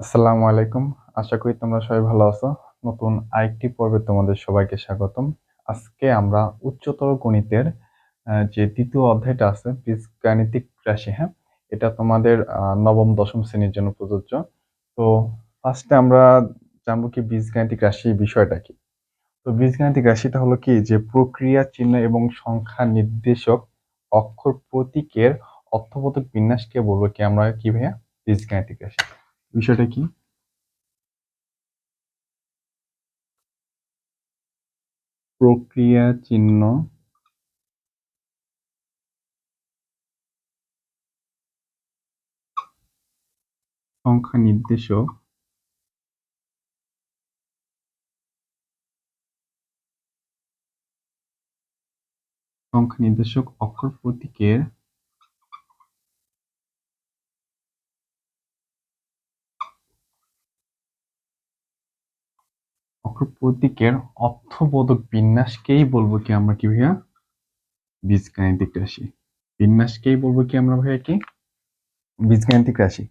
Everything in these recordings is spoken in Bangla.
আসসালামু আলাইকুম। আশা করি তোমরা সবাই ভালো আছো। নতুন আরেকটি পর্বে তোমাদের সবাইকে স্বাগতম। আজকে আমরা উচ্চতর গণিতের যে ২য় অধ্যায়টা আছে বীজগাণিতিক রাশি, হ্যাঁ? এটা তোমাদের নবম-দশম শ্রেণীর জন্য প্রযোজ্য। তো ফার্স্টে আমরা জানবো কি বীজগাণিতিক রাশি বিষয়টা কি? তো বীজগাণিতিক রাশিটা হলো কি যে প্রক্রিয়া, চিহ্ন এবং সংখ্যা নির্দেশক অক্ষর প্রতীকের অর্থবোধক বিন্যাসকে বলবো কি আমরা কি ভাইয়া? বীজগাণিতিক রাশি। বিষয়টা কি? প্রক্রিয়া, চিহ্ন, সংখ্যা নির্দেশক অক্ষর প্রতীকের অর্থবোধক বিন্যাসকেই বলবো কি আমরা কি ভাইয়া? বীজগাণিতিক রাশি। বিন্যাসকেই বলবো কি আমরা ভাইয়া কি? বীজগাণিতিক রাশি।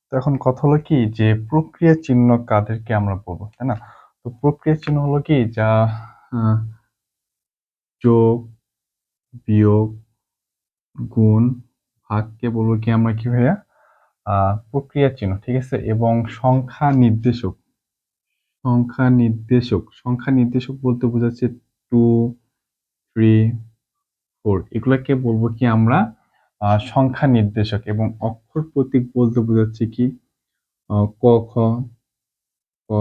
তো এখন কথা হলো কি যে প্রক্রিয়া চিহ্ন কাদেরকে আমরা বলবো, তাই না? তো প্রক্রিয়া চিহ্ন হলো কি যা আহ, যোগ, বিয়োগ, গুণ, ভাগকে বলবো কি আমরা কি ভাইয়া? প্রক্রিয়া চিহ্ন, ঠিক আছে? এবং সংখ্যা নির্দেশক বলতে বোঝাচ্ছে 2, 3, 4, এগুলাকে বলবো কি আমরা সংখ্যা নির্দেশক। এবং অক্ষর প্রতীক বলতে বোঝাচ্ছে কি ক, খ, ক,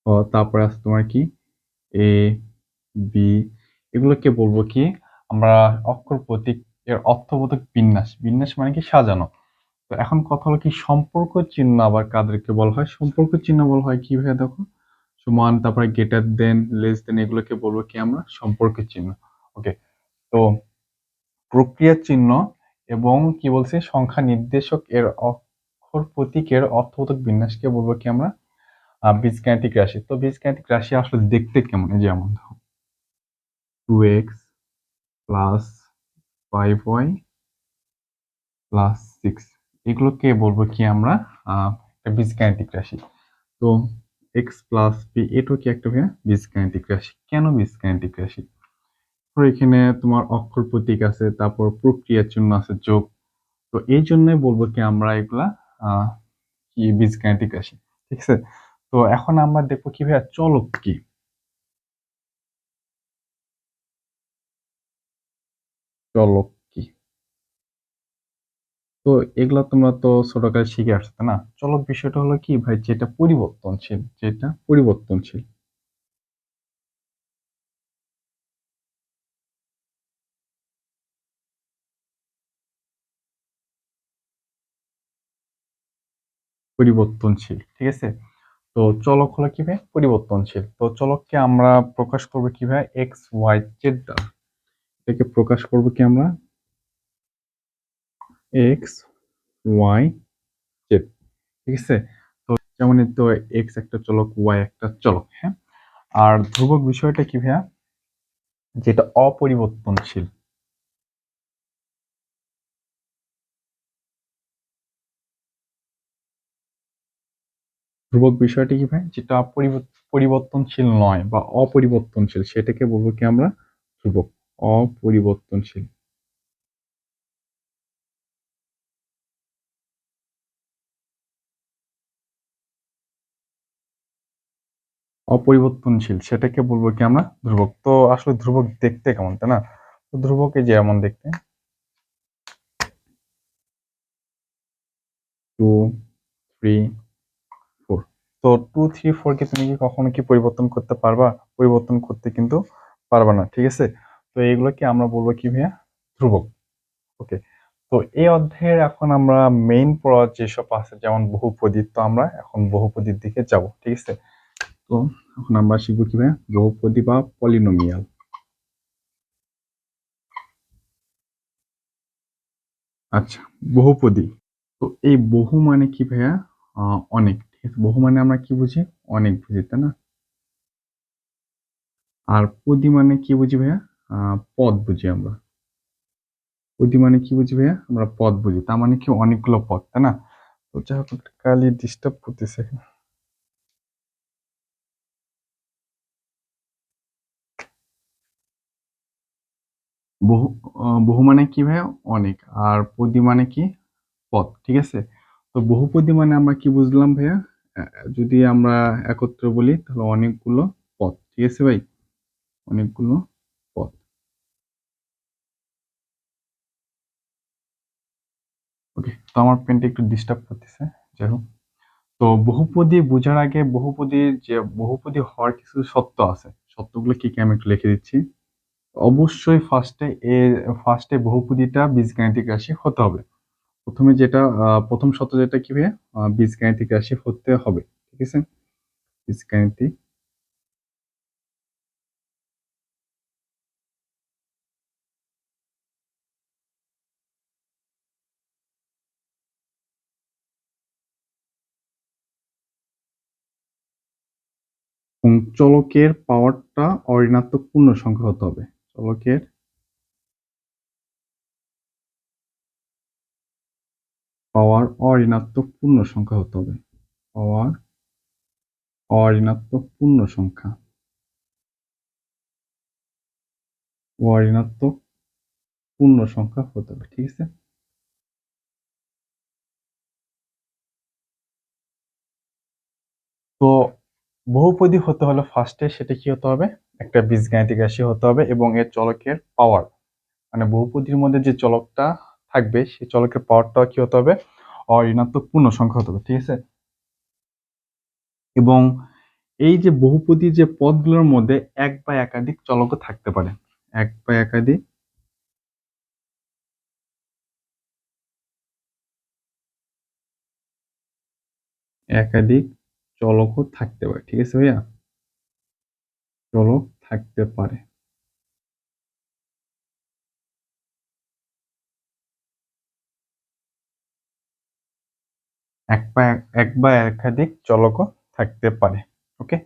খ, তারপরে আছে তোমার কি এ, বি, এগুলোকে বলবো কি আমরা অক্ষর প্রতীক এর অর্থবোধক বিন্যাস। বিন্যাস মানে কি সাজানো। তো এখন কথা হলো কি সম্পর্ক চিহ্ন আবার কাদেরকে বলা হয়? সম্পর্ক চিহ্ন বলা হয় কি ভাইয়া? দেখো, সমান, তারপরে গ্রেটার দেন, লেস দেন, এগুলোকে বলবো কি আমরা? সম্পর্ক চিহ্ন। ওকে। তো প্রক্রিয়া চিহ্ন এবং কি বলছে সংখ্যা নির্দেশক এর অক্ষর প্রতীকের অর্থবোধক বিন্যাসকে বলবো কি আমরা? বীজগাণিতিক রাশি। তো বীজগাণিতিক রাশি আসলে দেখতে কেমন? এই যেমন 2x প্লাস 5y প্লাস 6, এগুলোকে বলবো কি আমরা? একটা বীজগাণিতিক রাশি। তো এক্স প্লাস বি, এটাও কি একটা বীজগাণিতিক রাশি? কেন বীজগাণিতিক রাশি? তো এখানে তোমার অক্ষর প্রতীক আছে, তারপর প্রক্রিয়া চিহ্ন আছে, যোগ। তো এই জন্যই বলবো কি আমরা এগুলা আহ কি বীজগাণিতিক রাশি। ঠিক আছে? তো এখন আমরা দেখবো কি ভাইয়া চলক কি। চলক কি? তো এগুলা তোমরা তো ছোটকালে শিখে আসছো, তাই না? চলক বিষয়টা হলো কি ভাই? যেটা পরিবর্তনশীল। পরিবর্তনশীল, ঠিক আছে? তো চলক হলো কি ভাই? পরিবর্তনশীল। তো চলককে আমরা প্রকাশ করবো কি ভাই? এক্স ওয়াই জেড দ্বারা। এটাকে প্রকাশ করবো কি আমরা? এক্স ওয়াই জেড, ঠিক আছে? যেমন তো এক্স একটা চলক, ওয়াই একটা চলক, হ্যাঁ? আর ধ্রুবক বিষয়টা কি ভাইয়া? যেটা অপরিবর্তনশীল। ধ্রুবক বিষয়টা কি ভাই? যেটা পরিবর্তনশীল নয় বা অপরিবর্তনশীল, সেটাকে বলবো কি আমরা? ধ্রুবক। অপরিবর্তনশীল। অপরিবর্তনশীল সেটাকে বলবো কি আমরা? ধ্রুবক। তো আসলে ধ্রুবক দেখতে কেমন, তাই না? তো ধ্রুবকে যেমন দেখতে 2, 3, 4। তো 2, 3, 4 কে তুমি কি কখনো কি পরিবর্তন করতে পারবা? পরিবর্তন করতে কিন্তু পারবা না, ঠিক আছে? তো এগুলোকে আমরা বলবো কি ভাইয়া? ধ্রুবক। ওকে। তো এই অধ্যায়ের এখন আমরা মেইন পড়া যেসব আছে যেমন বহুপদী, তো আমরা এখন বহুপদীর দিকে যাব, ঠিক আছে? তো এখন আমরা শিখবো কি ভাইয়া? বহুপদী বা পলিনোমিয়াল। আচ্ছা, বহুপদী। তো এই বহু মানে কি ভাইয়া? অনেক, ঠিক আছে? বহু মানে আমরা কি বুঝি? অনেক বুঝি, তাই না? আর পদী মানে কি বুঝি ভাইয়া? পদ বুঝি আমরা। পদী মানে কি বুঝি ভাইয়া? আমরা পদ বুঝি। তার মানে কি অনেকগুলো পদ, তাই না? তো যাই হোক, একটা কালি ডিস্টার্ব করতেছে এখানে। বহু বহু মানে কি ভাই? অনেক। আর পদী মানে কি? পদ, ঠিক আছে? তো বহুপদী মানে আমরা কি বুঝলাম ভাইয়া? যদি আমরা একত্রে বলি তাহলে অনেকগুলো পদ, ঠিক আছে ভাই? অনেকগুলো পদ। ওকে, তো আমার পেনটা একটু ডিস্টার্ব করতেছে। যাই হোক, তো বহুপদী বোঝার আগে বহুপদীর যে বহুপদী হওয়ার কিছু সত্য আছে, সত্যগুলো কি কি আমি একটু লিখে দিচ্ছি। অবশ্যই ফার্স্টে বহুপদীটা বীজগাণিতিক রাশি হতে হবে। প্রথমে যেটা প্রথম সত্য যেটা কি ভাইয়া? বীজগাণিতিক রাশি হতে হবে, ঠিক আছে? বীজগাণিতিক এবং চলকের পাওয়ারটা অঋণাত্মক পূর্ণ সংখ্যা হতে হবে। চলকের পাওয়ার অঋণাত্মক পূর্ণ সংখ্যা হতে হবে। পাওয়ার অঋণাত্মক পূর্ণ সংখ্যা। অঋণাত্মক পূর্ণ সংখ্যা হতে হবে, ঠিক আছে? তো বহুপদী হতে হলে ফার্স্টে সেটা কি হতে হবে? একটা বীজগাণিতিক রাশি হতে হবে এবং এর চলকের পাওয়ার, মানে বহুপদীর মধ্যে যে চলকটা থাকবে সেই চলকের পাওয়ারটা কি হতে হবে? অঋণাত্মক পূর্ণ সংখ্যা হতে হবে, ঠিক আছে? এবং এই যে বহুপদী যে পদগুলোর মধ্যে এক বা একাধিক চলকও থাকতে পারে। এক বা একাধিক চলকও থাকতে পারে, ঠিক আছে ভাইয়া? চলক থাকতে পারে। এক বা একাধিক চলকও থাকতে পারে। ওকে,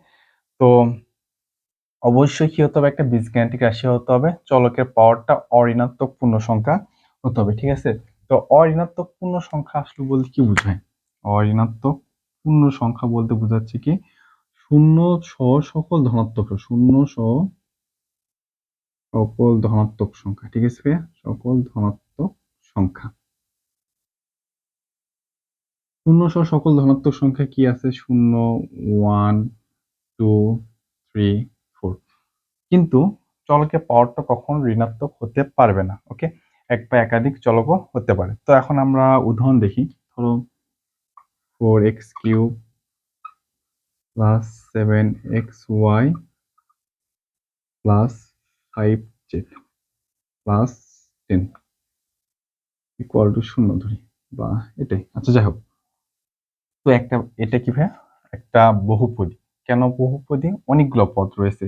তো অবশ্যই কি হতে হবে? একটা বীজগাণিতিক রাশি হতে হবে, চলকের পাওয়ারটা অঋণাত্মক পূর্ণ সংখ্যা হতে হবে, ঠিক আছে? তো অঋণাত্মক পূর্ণ সংখ্যা আসলে বলতে কি বোঝায়? অঋণাত্মক পূর্ণ সংখ্যা বলতে বোঝাচ্ছে কি? শূন্য সহ সকল ধনাত্মক, শূন্য সহ সকল ধনাত্মক সংখ্যা, ঠিক আছে ভাইয়া? সকল ধনাত্মক সংখ্যা। শূন্য সহ সকল ধনাত্মক সংখ্যা কি আছে? শূন্য, ওয়ান, টু, থ্রি, ফোর। কিন্তু চলকের পাওয়ারটা কখনো ঋণাত্মক হতে পারবে না। ওকে, এক বা একাধিক চলকও হতে পারে। তো এখন আমরা উদাহরণ দেখি। ধরো 4x³ plus 7xy plus 5z plus 10 equal to 0 ধরি, বা এটাই। আচ্ছা, যাই হোক, তো এটা কি ভাইয়া? একটা বহুপদী। কেন বহুপদী? অনেকগুলো পদ রয়েছে।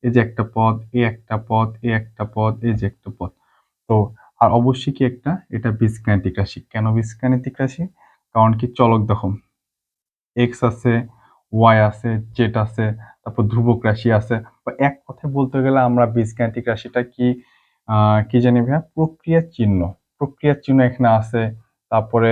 এই যে একটা পদ, এই একটা পদ, এই একটা পদ, এই যে একটা পদ। তো আর অবশ্যই কি এটা বীজগাণিতিক রাশি। কেন বীজগাণিতিক রাশি? কারণ কি, চলক দেখো, এক্স আছে, ওয়াই আছে, জেড আছে, তারপর ধ্রুবক রাশি আছে। বা এক কথায় বলতে গেলে আমরা বীজগাণিতিক রাশিটা কি কি জানি ভাইয়া? প্রক্রিয়ার চিহ্ন। প্রক্রিয়ার চিহ্ন এখানে আছে, তারপরে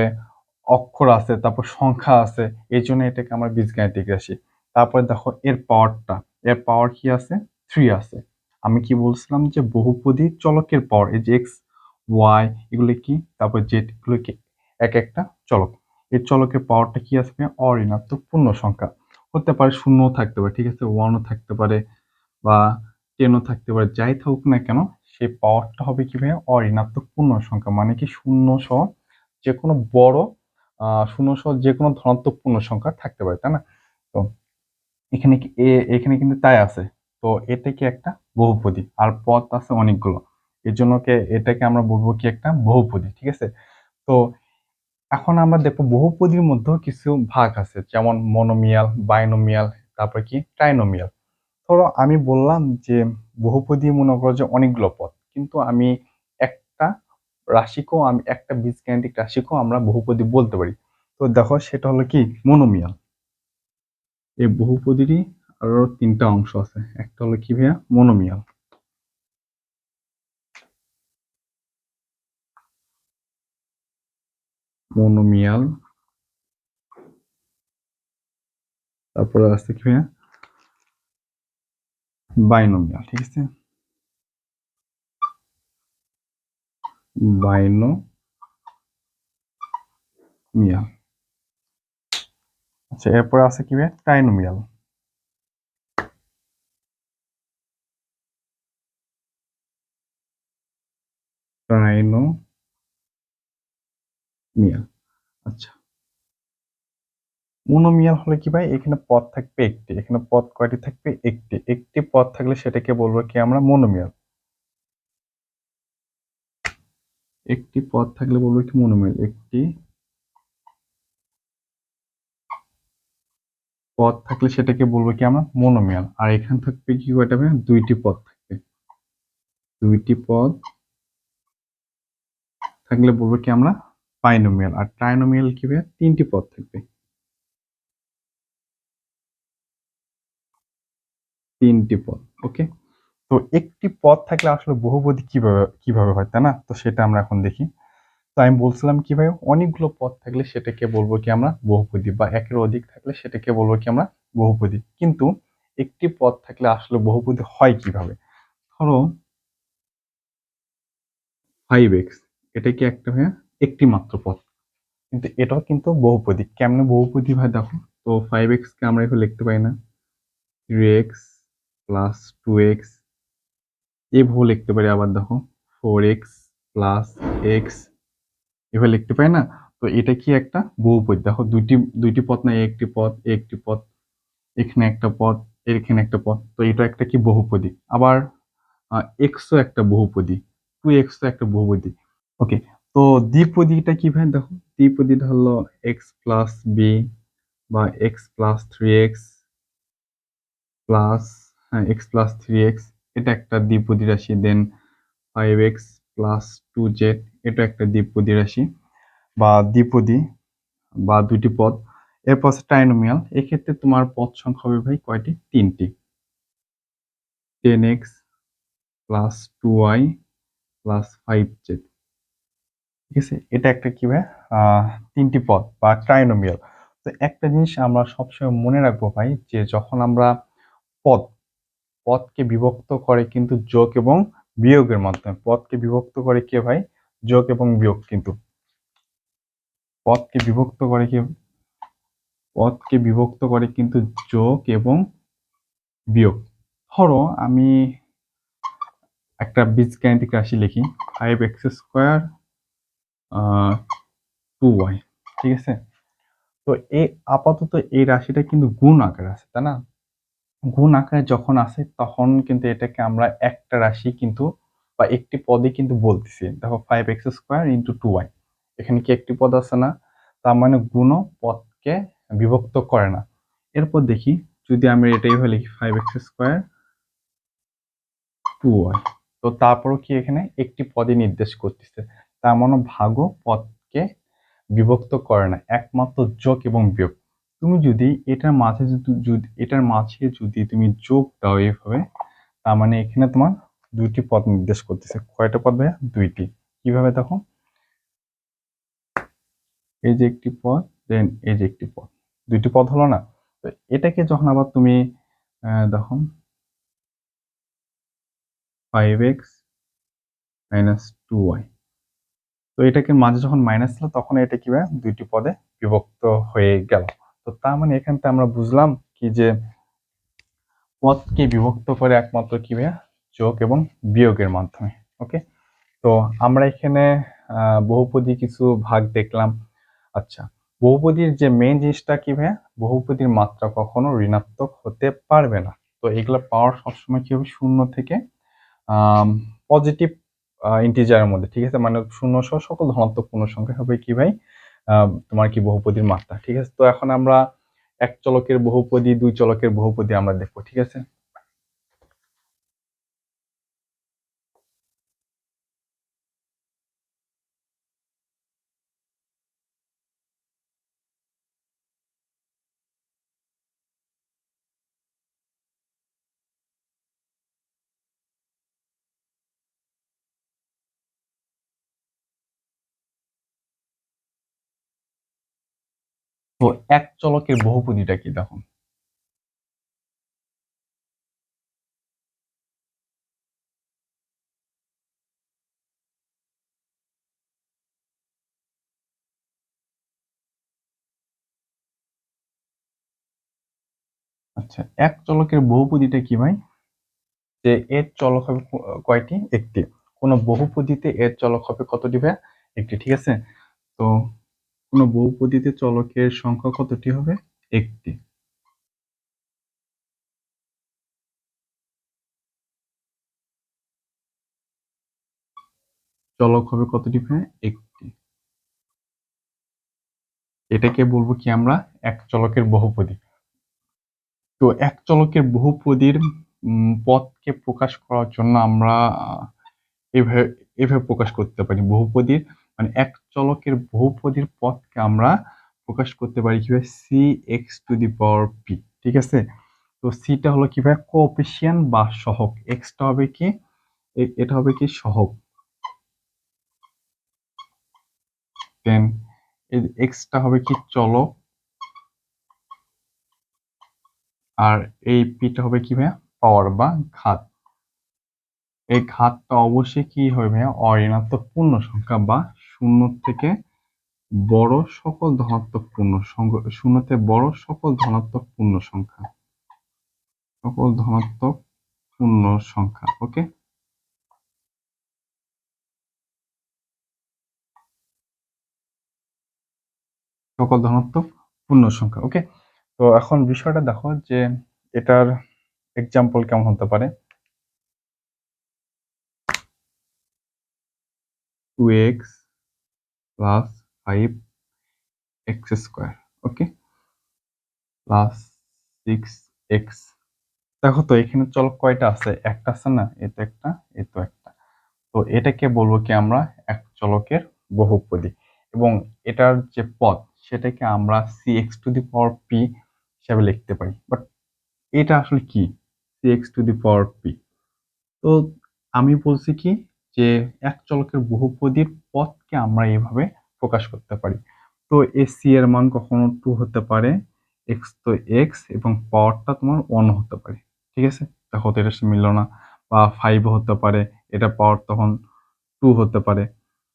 অক্ষর আছে, তারপর সংখ্যা আছে। এই জন্য এটাকে আমরা বীজগাণিতিক রাশি। তারপরে দেখো এর পাওয়ারটা, এর পাওয়ার কি আছে? 3 আছে। আমি কি বলছিলাম যে বহুপদী চলকের পাওয়ার, এই যে এক্স, ওয়াই এগুলো কি, তারপর জেড এগুলো কি, এক একটা চলক। এই চলকের পাওয়ারটা কি আসবে? অঋণাত্মক পূর্ণ সংখ্যা হতে পারে, শূন্যও থাকতে পারে, ঠিক আছে? ওয়ানও থাকতে পারে, বা টেনও থাকতে পারে। যাই থাকুক না কেন, সেই পাওয়ারটা হবে কি ভাইয়া? অঋণাত্মক পূর্ণ সংখ্যা। মানে কি, শূন্য সহ যে কোনো বড় শূন্য সহ যে কোনো ধনাত্মক পূর্ণ সংখ্যা থাকতে পারে, তাই না? তো এখানে কিন্তু তাই আছে। তো এটা কি একটা বহুপদী, আর পদ আছে অনেকগুলো। এর জন্য এটাকে আমরা বলবো কি, একটা বহুপদী, ঠিক আছে? তো এখন আমরা দেখবো বহুপদীর মধ্যেও কিছু ভাগ আছে, যেমন মনোমিয়াল, বাইনোমিয়াল, তারপর কি ট্রাইনোমিয়াল। ধরো আমি বললাম যে বহুপদী মনে করো যে অনেকগুলো পদ, কিন্তু আমি একটা আমি একটা বীজগাণিতিক রাশিকেও আমরা বহুপদী বলতে পারি। তো দেখো, সেটা হলো কি, মনোমিয়াল। এই বহুপদীরই আরো তিনটা অংশ আছে। একটা হলো কি ভাইয়া? মনোমিয়াল। মনোমিয়াল তারপরে আছে কি ভাইয়া, বাইনোমিয়াল। ঠিক আছে, বাইনোমিয়াল। আচ্ছা, এরপরে আছে কি ভাইয়া, ট্রাইনোমিয়াল। ট্রাইনোমিয়াল। আচ্ছা, মনোমিয়াল হলে কি ভাই, এখানে পদ থাকবে একটি, এখানে পদ কয়টি থাকবে, একটি। একটি পদ থাকলে সেটাকে বলবো কি আমরা, মনোমিয়াল। একটি পদ থাকলে বলবো কি, মনোমিয়াল। একটি পদ থাকলে সেটাকে বলবো কি আমরা, মনোমিয়াল। আর এখানে থাকবে কি কয়টা ভাই, দুইটি পদ থাকবে। দুইটি পদ থাকলে বলবো কি আমরা, বাইনোমিয়াল। আর ট্রাইনোমিয়াল কি ভাই, তিনটি পদ থাকবে। তিনটি পদ। ওকে, তো একটি পদ থাকলে আসলে বহুপদী কিভাবে কিভাবে হয়, তাই না? তো সেটা আমরা এখন দেখি। তো আমি বলছিলাম কি ভাই, অনেকগুলো পদ থাকলে সেটাকে বলবো কি আমরা, বহুপদী। বা একের অধিক থাকলে সেটাকে বলবো কি আমরা, বহুপদী। কিন্তু একটি পদ থাকলে আসলে বহুপদী হয় কিভাবে? ধরো 5x, এটা কি একটা ভাইয়া, একটি মাত্র পদ, কিন্তু এটাও কিন্তু বহুপদী। কেমনে বহুপদী ভাই দেখো, তো 5x কে আমরা এভাবে লিখতে পারি না, 3x প্লাস 2x, এভাবে লিখতে পারি। আবার দেখো 4x প্লাস এক্স, এভাবে লিখতে পারি না? তো এটা কি একটা বহুপদী। দেখো দুইটি দুইটি পদ না, একটি পদ, একটি পদ, এখানে একটা পদ, এখানে একটা পদ, তো এটা একটা কি বহুপদী। আবার এক্সও একটা বহুপদী, 2x একটা বহুপদী। ওকে, তো দ্বিপদীটা কি ভাই দেখো, দ্বিপদীটা হলো এক্স প্লাস বি, বা এক্স প্লাস 3x প্লাস, হ্যাঁ, এক্স প্লাস 3x, এটা একটা দ্বিপদী রাশি। দেন 5x প্লাস 2z, এটা একটা দ্বিপদী রাশি বা দ্বিপদী বা দুইটি পদ। এরপর আছে ট্রাইনোমিয়াল, এক্ষেত্রে তোমার পদ সংখ্যা হবে ভাই কয়টি, তিনটি। 10x plus 2y plus 5z। ঠিক আছে, এটা একটা কি ভাই, আহ তিনটি পদ বা ট্রাইনোমিয়াল। তো একটা জিনিস আমরা সবসময় মনে রাখবো ভাই, যে যখন আমরা পদ, পদকে বিভক্ত করে কিন্তু যোগ এবং বিয়োগের মাধ্যমে। পদকে বিভক্ত করে কে ভাই, যোগ এবং বিয়োগ। কিন্তু পদকে বিভক্ত করে কি, পদকে বিভক্ত করে কিন্তু যোগ এবং বিয়োগ। ধরো আমি একটা বীজগাণিতিক রাশি লিখি, 5x² 2y। ঠিক আছে, তো এই আপাতত এই রাশিটা কিন্তু গুণ আকারে আছে, তাই না? গুণ আকারে যখন আসে তখন কিন্তু এটাকে আমরা একটা রাশি কিন্তু বা একটি পদে কিন্তু বলতেছি। দেখো 5x² ইন্টু 2y, এখানে কি একটি পদ আছে না? তার মানে গুণও পদকে বিভক্ত করে না। এরপর দেখি, যদি আমি এটাই হলে লিখি 5x² 2y, তো তারপরও কি এখানে একটি পদই নির্দেশ করতেছে। তার মানে ভাগও পদকে বিভক্ত করে না, একমাত্র যোগ এবং বিয়োগ। তুমি যদি এটার মাঝে যদি তুমি যোগ দাও এইভাবে, তার মানে এখানে তোমার দুইটি পদ নির্দেশ করতেছে। কয়টা পদ ভাইয়া, দুইটি। কিভাবে দেখো, এই যে একটি পদ, দেন এই যে একটি পদ, দুইটি পদ হলো না? তো এটাকে যখন আবার তুমি দেখো 5x মাইনাস 2y, তো এটাকে মাঝে যখন মাইনাস ছিল তখন এটা কি ভাই, দুইটি পদে বিভক্ত হয়ে গেল। তো তার মানে এখান থেকে আমরা বুঝলাম কি, যে পদকে বিভক্ত করে একমাত্র কি ভাইয়া, যোগ এবং বিয়োগের মাধ্যমে। ওকে, তো আমরা এখানে বহুপদী কিছু ভাগ দেখলাম। আচ্ছা, বহুপদীর যে মেইন জিনিসটা কি ভাইয়া, বহুপদীর মাত্রা কখনো ঋণাত্মক হতে পারবে না। তো এগুলো পাওয়ার সবসময় কি হবে, শূন্য থেকে পজিটিভ ইন্টিজারের মধ্যে। ঠিক আছে, মানে শূন্য সহ সকল ধনাত্মক পূর্ণ সংখ্যা হবে কি ভাই, তোমার কি বহুপদীর মাত্রা। ঠিক আছে, তো এখন আমরা এক চলকের বহুপদী, দুই চলকের বহুপদী আমরা দেখবো। ঠিক আছে, তো এক চলকের বহুপদীটা কি দেখো, আচ্ছা, এক চলকের বহুপদীটা কি ভাই? যে এর চলক হবে কয়টি? একটি। কোন বহুপদীতে এর চলক হবে কতটি ভাই? একটি, ঠিক আছে? তো কোন বহুপদীতে চলকের সংখ্যা কতটি হবে? একটি। চলক হবে কতটি ভাই? একটি। এটাকে বলবো কি আমরা? এক চলকের বহুপদী। তো এক চলকের বহুপদীর পদকে প্রকাশ করার জন্য আমরা এভাবে এভাবে প্রকাশ করতে পারি। বহুপদীর মানে এক চলকের বহুপদীর পদকে আমরা প্রকাশ করতে পারি কিভাবে? C X to the power P, ঠিক আছে? তো সিটা হলো কিভাবে? কোএফিসিয়েন্ট বা সহগ। এক্সটা হবে কি? এটা হবে কি? সহগ। দেন এক্সটা হবে কি? চলক। আর এই পিটা হবে কি ভাইয়া? পাওয়ার বা ঘাত। এই ঘাতটা অবশ্যই কি হবে ভাইয়া? অঋণাত্মক পূর্ণ সংখ্যা বা শূন্য থেকে বড় সকল ধনাত্মক পূর্ণ সংখ্যা, শূন্যতে বড় সকল ধনাত্মক পূর্ণ সংখ্যা, সকল ধনাত্মক পূর্ণ সংখ্যা। ওকে, সকল ধনাত্মক পূর্ণ সংখ্যা। ওকে, তো এখন বিষয়টা দেখো যে এটার এক্সাম্পল কেমন হতে পারে? 2x plus 5x square, okay, plus 6x। দেখো তো এখানে চলক কয়টা আছে? একটা আছে না? এ তো একটা, এ তো একটা। তো এটাকে বলবো কি আমরা? এক চলকের বহুপদী। এবং এটার যে পদ সেটাকে আমরা C X to the power P হিসাবে লিখতে পারি। বাট এটা আসলে কি? C X to the power P. তো আমি বলছি কি যে এক চলকের বহুপদীর পদকে আমরা এইভাবে প্রকাশ করতে পারি। তো এই সি এর মান কখনো 2 হতে পারে, এক্স তো এক্স, এবং পাওয়ারটা তোমার 1 হতে পারে, ঠিক আছে? দেখো তো এটার সাথে মিললো না। বা 5 হতে পারে, এটা পাওয়ার তখন 2 হতে পারে।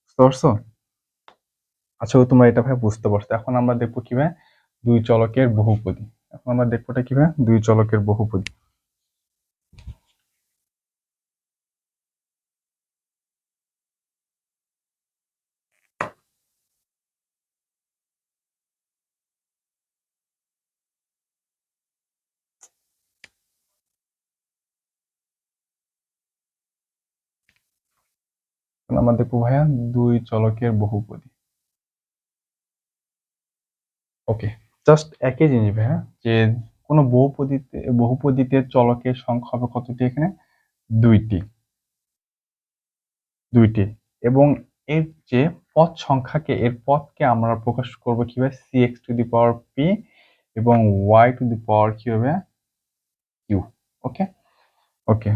বুঝতে পারছো? আচ্ছা, তোমরা এটা ভাই বুঝতে পারছো। এখন আমরা দেখবো কিভাবে দুই চলকের বহুপদী। এখন আমরা দেখবো এটা কিভাবে দুই চলকের বহুপদী। এখন আমরা দেখবো ভাইয়া দুই চলকের বহুপদী। ওকে, জাস্ট একই জিনিস ভাইয়া, যে কোনো বহুপদীতে চলকের সংখ্যা হবে কতটি? এখানে দুইটি, দুইটি। এবং এর যে পদ সংখ্যাকে, এর পদকে আমরা প্রকাশ করবো কিভাবে? C X to the power P এবং ওয়াই টু দি পাওয়ার কি হবে? কিউ। Okay, okay.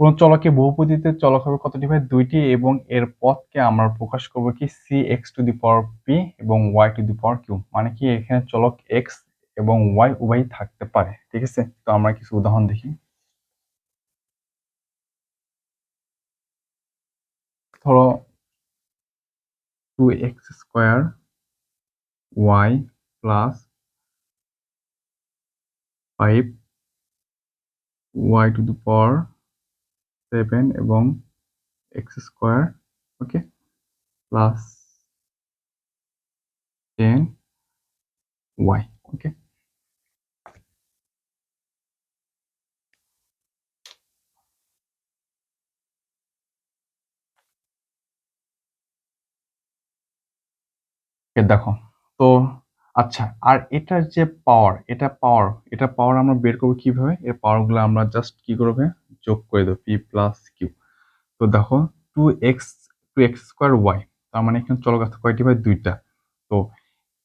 কোন চলকে বহুপদীতে চলক হবে কতটি ভাই? দুইটি। এবং এর পদকে আমরা প্রকাশ করবো কি? C X to the power P এবং Y to the power Q. মানে কি এখানে চলক এক্স এবং ওয়াই উভয়ই থাকতে পারে, ঠিক আছে? তো আমরা কিছু উদাহরণ দেখি। ধরো 2x square Y plus 5 Y to the power 7 এবং X square, okay, plus 10 Y. Okay, দেখো তো। আচ্ছা, আর এটার যে পাওয়ার, এটা পাওয়ার আমরা বের করবো কিভাবে? এর পাওয়ার গুলো আমরা জাস্ট কি করবে? যোগ করে দেবো, পি প্লাস কিউ। তো দেখো, two X two X square Y, তার মানে এখানে চলক আছে কয়টি ভাই? দুইটা। তো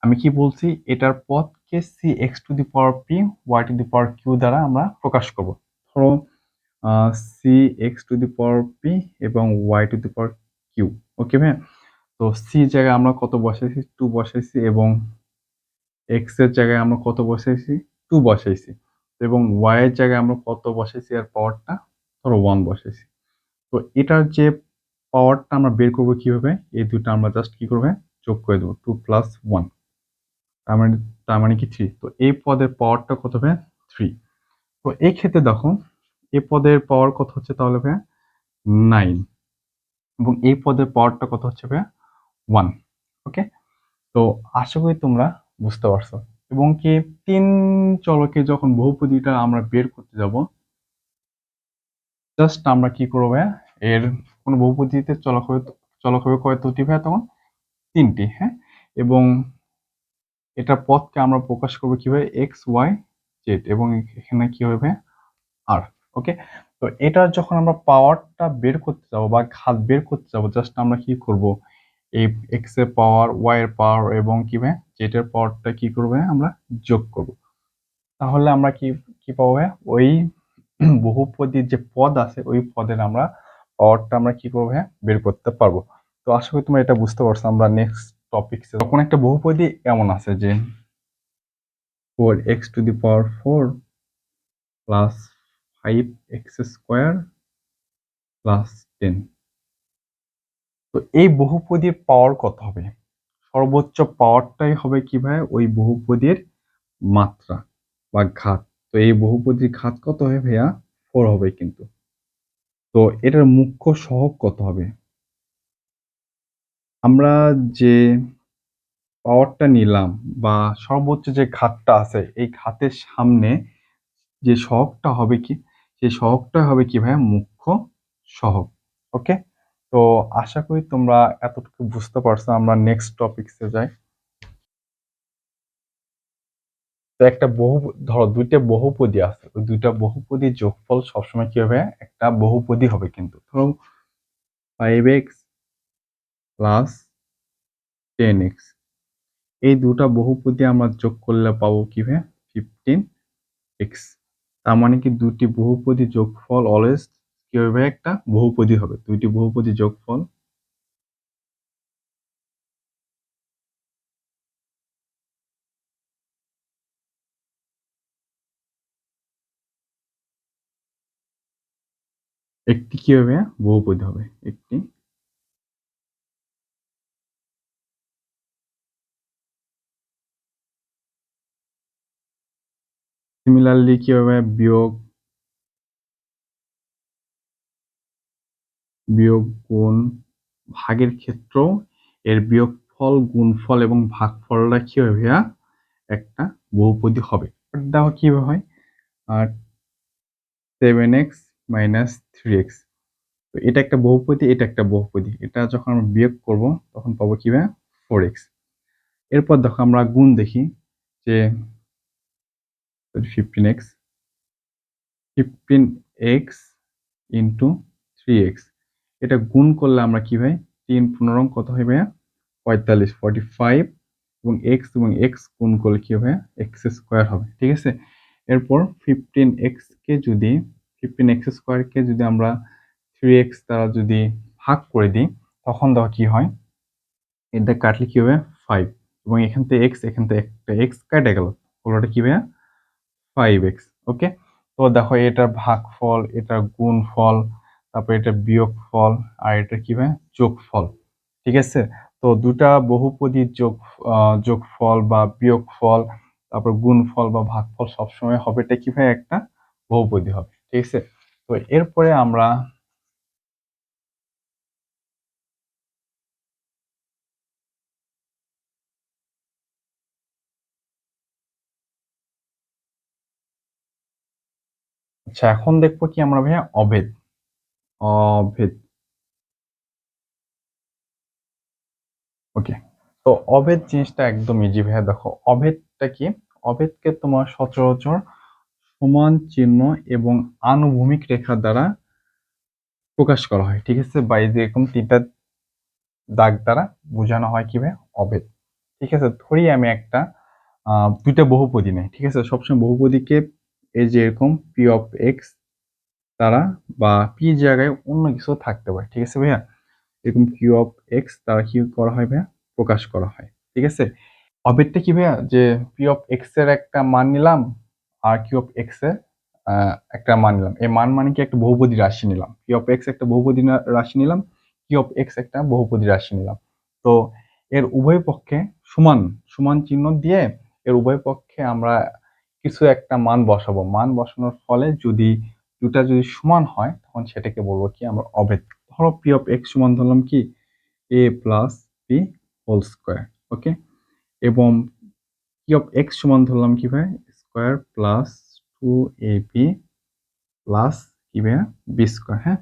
আমি কি বলছি? এটার পদকে C X to the power P Y to the power Q দ্বারা আমরা প্রকাশ করব। ধরো C X to the power P এবং Y to the power Q. Okay ভাই? তো সি জায়গায় আমরা কত বসাইছি? 2 বসাইছি। এবং এক্স এর জায়গায় আমরা কত বসাইছি? 2 বসাইছি। এবং ওয়াই এর জায়গায় আমরা কত বসাইছি? আর পাওয়ারটা ধরো 1 বসাইছি। তো এটার যে পাওয়ারটা আমরা বের করবো কিভাবে? এই দুটো আমরা জাস্ট কি করবে? যোগ করে দেবো, 2 প্লাস 1। তার মানে তার মানে কি 3। তো এই পদের পাওয়ারটা কত হবে 3। তো এই ক্ষেত্রে দেখো এই পদের পাওয়ার কত হচ্ছে তাহলে ভাইয়া 9 এবং এই পদের পাওয়ারটা কত হচ্ছে ভাইয়া 1। ওকে, তো আশা করি তোমরা বুঝতে পারছো। এবং কি 3 চলকে যখন বহুপদীটা আমরা বের করতে যাব, জাস্ট আমরা কি করবো ভাইয়া, এর কোন বহুপদীতে চলক হবে কয়টি ভাইয়া, তখন 3টি। হ্যাঁ, এবং এটা পথকে আমরা প্রকাশ করবো কিভাবে, এক্স ওয়াই জেড, এবং এখানে কি হবে আর। ওকে, তো এটা যখন আমরা পাওয়ারটা বের করতে যাবো বা ঘাত বের করতে যাবো, জাস্ট আমরা কি করব, এই এক্স এর পাওয়ার, ওয়াই এর পাওয়ার এবং কি ভাই জেড এর পাওয়ারটা কি করবে আমরা যোগ করব। তাহলে আমরা কি কি পাবো ভাই, ওই বহুপদীর যে পদ আছে ওই পদের আমরা পাওয়ারটা আমরা কি করবো ভাই বের করতে পারবো। তো আশা করি তোমরা এটা বুঝতে পারছো। আমরা নেক্সট টপিক, তখন একটা বহুপদী এমন আছে যে 4x⁴ প্লাস 5x² প্লাস 10। তো এই বহুপদীর পাওয়ার কত হবে, সর্বোচ্চ পাওয়ারটাই হবে কি ভাই ওই বহুপদীর মাত্রা বা ঘাত। তো এই বহুপদীর ঘাত কত হবে ভাইয়া 4 হবে কিন্তু। তো এটার মুখ্য সহগ কত হবে, আমরা যে পাওয়ারটা নিলাম বা সর্বোচ্চ যে ঘাতটা আছে এই ঘাতের সামনে যে সহগটা হবে কি, সেই সহগটা হবে কি ভাইয়া মুখ্য সহগ। ওকে, তো আশা করি তোমরা এতটুকু বুঝতে পারছো। আমরা নেক্সট টপিকসে যাই। তো একটা ধরো দুইটা বহুপদী আছে, ওই দুইটা বহুপদীর যোগফল সবসময় কি হবে, একটা বহুপদী হবে। কিন্তু ধরো 5x প্লাস 10x, এই দুটা বহুপদী আমরা যোগ করলে পাবো কি ভাই 15x। তার মানে কি দুটি বহুপদী যোগফল অলওয়েজ কি হবে, একটা বহুপদী হবে। দুইটি বহুপদী যোগফল একটি কি হবে, বহুপদী হবে একটি। সিমিলারলি কি হবে, বিয়োগ বিয়োগ গুণ ভাগের ক্ষেত্রেও এর বিয়োগফল, গুণফল এবং ভাগফলটা কি হবে ভাইয়া একটা বহুপদী হবে। দেখো কিভাবে হয়, আর 7x - 3x, তো এটা একটা বহুপদী, এটা একটা বহুপদী। এটা যখন আমরা বিয়োগ করব তখন পাবো কি ভাইয়া 4x। এরপর দেখো আমরা গুণ দেখি যে 15x 15x ইন্টু 3x, এটা গুণ করলে আমরা কি ভাই 3×15 কত হয় ভাইয়া 45, 45 এবং এক্স গুণ করলে কি হবে x² হবে। ঠিক আছে, এরপর 15x² কে যদি আমরা 3x দ্বারা যদি ভাগ করে দিই, তখন দেখো কি হয়, এটা কাটলে কি হবে 5, এবং এখান থেকে এখান থেকে একটা এক্স কেটে গেল, ওটা কি ভাইয়া 5x। ওকে, তো দেখো এটার ভাগফল, এটার গুণফল, তারপর এটা বিয়োগফল, আর এটা কি ভাই যোগফল। ঠিক আছে, তো দুটা বহুপদীর যোগফল বা বিয়োগফল, তারপর গুণফল বা ভাগফল সবসময় হবে এটা কি ভাই একটা বহুপদী হবে। ঠিক আছে, তো এরপরে আমরা আচ্ছা এখন দেখবো কি আমরা ভাইয়া অভেদ। অভেদ, ওকে। তো অভেদ জিনিসটা একদম ইজি ভাইয়া। দেখো অভেদটা কি, অভেদকে তোমার সচরাচর সমান চিহ্ন এবং আনুভূমিক রেখা দ্বারা প্রকাশ করা হয়। ঠিক আছে, বা এই যে এরকম 3টা দাগ দ্বারা বোঝানো হয় কি ভাই অভেদ। ঠিক আছে, ধরি আমি একটা দুইটা বহুপদী নেই। ঠিক আছে, সবসময় বহুপদীকে এই যে এরকম p(x) দ্বারা বা p জায়গায় অন্য কিছু থাকতে পারে। ঠিক আছে ভাইয়া, এরকম q(x) দ্বারা কি করা হয় ভাইয়া প্রকাশ করা হয়। ঠিক আছে, অবেরটা কি ভাইয়া, যে p(x) এর একটা মান নিলাম আর q(x) এর একটা মান নিলাম। এই মান মানে কি একটা বহুপদী রাশি নিলাম, p(x) একটা বহুপদী রাশি নিলাম, q(x) একটা বহুপদী রাশি নিলাম। তো এর উভয় পক্ষে সমান সমান চিহ্ন দিয়ে এর উভয় পক্ষে আমরা কিছু একটা মান বসাবো, মান বসানোর ফলে যদি দুটা যদি সমান হয় তখন সেটাকে বলবো কি আমরা অভেদ। ধরো পি অফ এক্স সমান ধরলাম কি এ প্লাস বি হোল স্কোয়ার, ওকে, এবং পি অফ এক্স সমান ধরলাম কি ভাই স্কোয়ার প্লাস 2ab প্লাস কি ভাই বি স্কোয়ার। হ্যাঁ,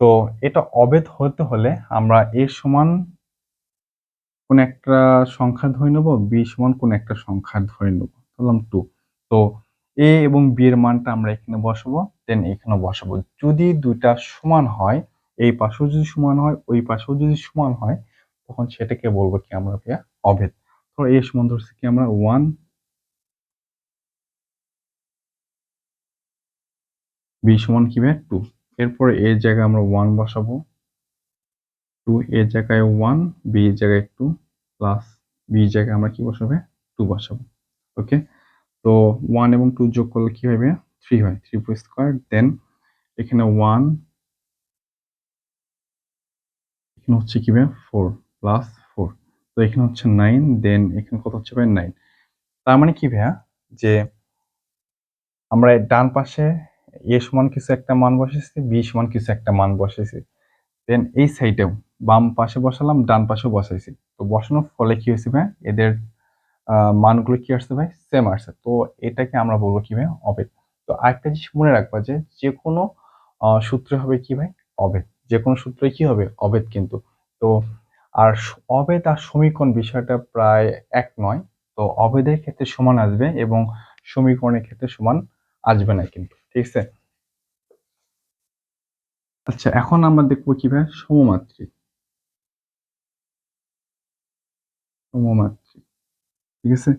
তো এটা অভেদ হতে হলে আমরা এ সমান কোন একটা সংখ্যা ধরে নেব, বি সমান কোন একটা সংখ্যা ধরে নেব, ধরলাম 2। তো এ এবং বি এর মানটা আমরা এখানে বসাবো, দেন এখানে বসাবো। যদি দুইটা সমান হয়, এই পাশেও যদি সমান হয় ওই পাশেও যদি সমান হয় তখন সেটাকে বলবো কি আমরা ভাইয়া অভেদ। তো এ সমান ধরছি কি আমরা 1, বি সমান কি ভাইয়া 2। এরপরে এর জায়গায় আমরা 1 বসাবো, 2 এর জায়গায় 1, বি এর জায়গায় 2 প্লাস বি এর জায়গায় আমরা কি বসাবো 2 বসাবো, ওকে। তো 1 এবং 2 যোগ করলে কি হবে 3 হয়, 3 স্কোয়ার। দেন এখানে 1, এখানে হচ্ছে কি ভাই 4 প্লাস 4, তো এখানে হচ্ছে 9, দেন এখানে কত হচ্ছে ভাই 9। তার মানে কি ভাইয়া যে আমরা এর ডান পাশে এ সমান কিছু একটা মান বসেছি, বি সমান কিছু একটা মান বসেছি, দেন এই সাইডেও বাম পাশে বসালাম, ডান পাশেও বসাইছি। তো বসানোর ফলে কি হয়েছে ভাই এদের মানগুলো কি আসছে ভাই সেম আসছে। তো এটাকে আমরা বলবো কি ভাই অভেদ। তো আরেকটা জিনিস মনে রাখবা যে যে কোনো সূত্র হবে কি ভাই অভেদ, যে কোনো সূত্রে কি হবে অভেদ কিন্তু। তো আর অভেদ আর সমীকরণ বিষয়টা প্রায় এক নয়। তো অভেদের ক্ষেত্রে সমান আসবে এবং সমীকরণের ক্ষেত্রে সমান আসবে না কিন্তু, ঠিক আছে। আচ্ছা, এখন আমরা দেখবো কি ভাই সমমাত্রিক। সমমাত্রিক, ঠিক আছে।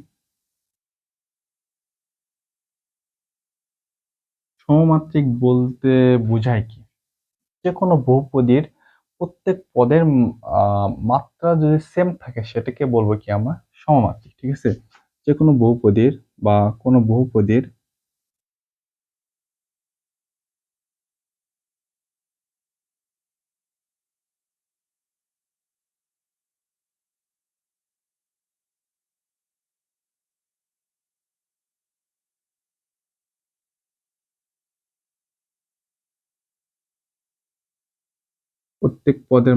সমমাত্রিক বলতে বোঝায় কি, যে কোনো বহুপদীর প্রত্যেক পদের মাত্রা যদি সেম থাকে সেটাকে বলবো কি আমরা সমমাত্রিক, ঠিক আছে। যে কোনো বহুপদীর বা কোনো বহুপদীর প্রত্যেক পদের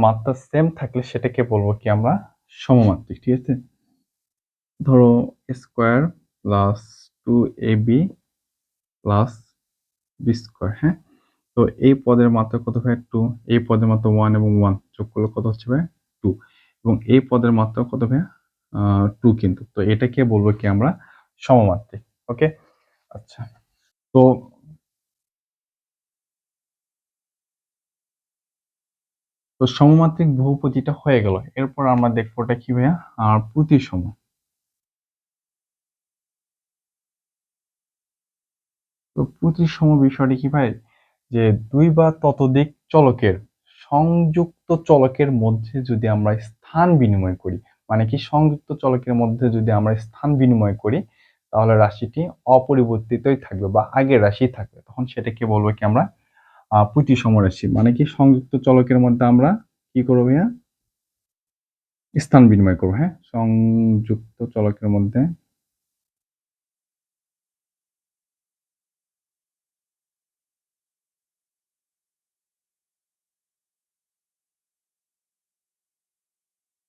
মাত্রা সেম থাকলে সেটাকে বলবো কি আমরা সমমাত্রিক, ঠিক আছে। ধরো square plus 2ab plus B square. হ্যাঁ, তো এই পদের মাত্রা কত ভাই 2, এই পদের মাত্রা 1 এবং 1 যোগ করলে কত হচ্ছে ভাই 2, এবং এই পদের মাত্রা কত ভাই 2 কিন্তু। তো এটাকে বলবো কি আমরা সমমাত্রিক, ওকে। আচ্ছা, তো সমমাত্রিক বহুপদীটা হয়ে গেল। এরপর আমরা দেখবো ওটা কি ভাইয়া প্রতিসম। তো প্রতিসম বিষয়টি কি ভাই, যে দুই বা ততোধিক চলকের সংযুক্ত চলকের মধ্যে যদি আমরা স্থান বিনিময় করি, মানে কি সংযুক্ত চলকের মধ্যে যদি আমরা স্থান বিনিময় করি তাহলে রাশিটি অপরিবর্তিতই থাকবে বা আগের রাশি থাকবে, তখন সেটাকে বলবো কি আমরা প্রতিসম রাশি। মানে কি সংযুক্ত চলকের মধ্যে আমরা কি করবো ভাইয়া স্থান বিনিময় করবো। হ্যাঁ, সংযুক্ত চলকের মধ্যে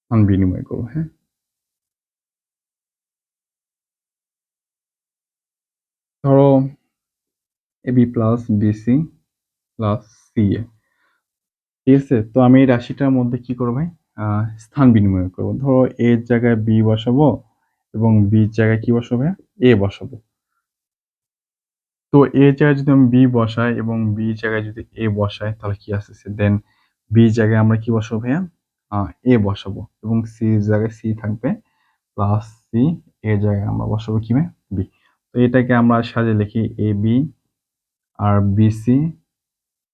স্থান বিনিময় করবো। হ্যাঁ, ধরো A B plus B C plus C A, ঠিক আছে। তো আমি এই রাশিটার মধ্যে কি করবো ভাই স্থান বিনিময় করবো। ধরো এর জায়গায় বি বসাবো এবং বির জায়গায় কি বসাবো এ বসাবো। তো এ জায়গায় যদি আমি বি বসাই এবং বি জায়গায় যদি এ বসাই তাহলে কি আসতেছে, দেন বি জায়গায় আমরা কি বসাবো ভাইয়া এ বসাবো এবং সি জায়গায় সি থাকবে প্লাস সি, এর জায়গায় আমরা বসাবো কি ভাই বি। তো এটাকে আমরা সাজিয়ে লিখি A B R BC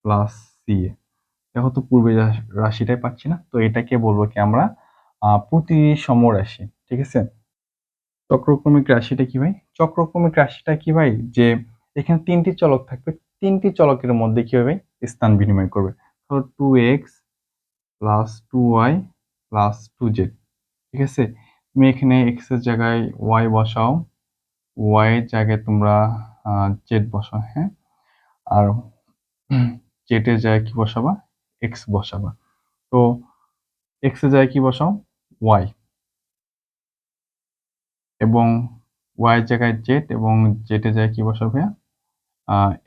plus C এ। দেখো তো পূর্বে রাশিটাই পাচ্ছি না, তো এটাকে বলবো কি আমরা প্রতিসম রাশি, ঠিক আছে। চক্রক্রমিক রাশিটা কি ভাই, চক্রক্রমিক রাশিটা কি ভাই, যে এখানে তিনটি চলক থাকবে, তিনটি চলকের মধ্যে কি হবে স্থান বিনিময় করবে। ধরো 2x plus 2y plus 2z। ঠিক আছে, তুমি এখানে এক্স এর জায়গায় ওয়াই বসাও, ওয়াই এর জায়গায় তোমরা জেড বসাও, হ্যাঁ। আর জেড এর জায়গায় কি বসাবা, এক্স বসাবা। তো এক্স এর জায়গায় কি বসাও, ওয়াই, এবং ওয়াই এর জায়গায় জেড, এবং জেড এর জায়গায় কি বসাবে,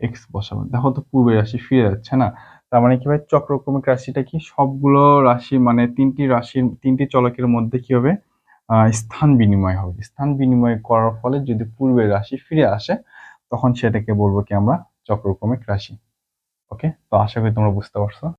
এক্স বসাবো। দেখো তো পূর্বের রাশি ফিরে যাচ্ছে না। তার মানে কি ভাই, চক্রক্রমিক রাশিটা কি, সবগুলো রাশি মানে তিনটি চলকের মধ্যে কি হবে, স্থান বিনিময় হবে। স্থান বিনিময় করার ফলে যদি পূর্বের রাশি ফিরে আসে, তখন সেটাকে বলবো কি আমরা, চক্রক্রমিক রাশি। ওকে, তো আশা করি তোমরা বুঝতে পারছো।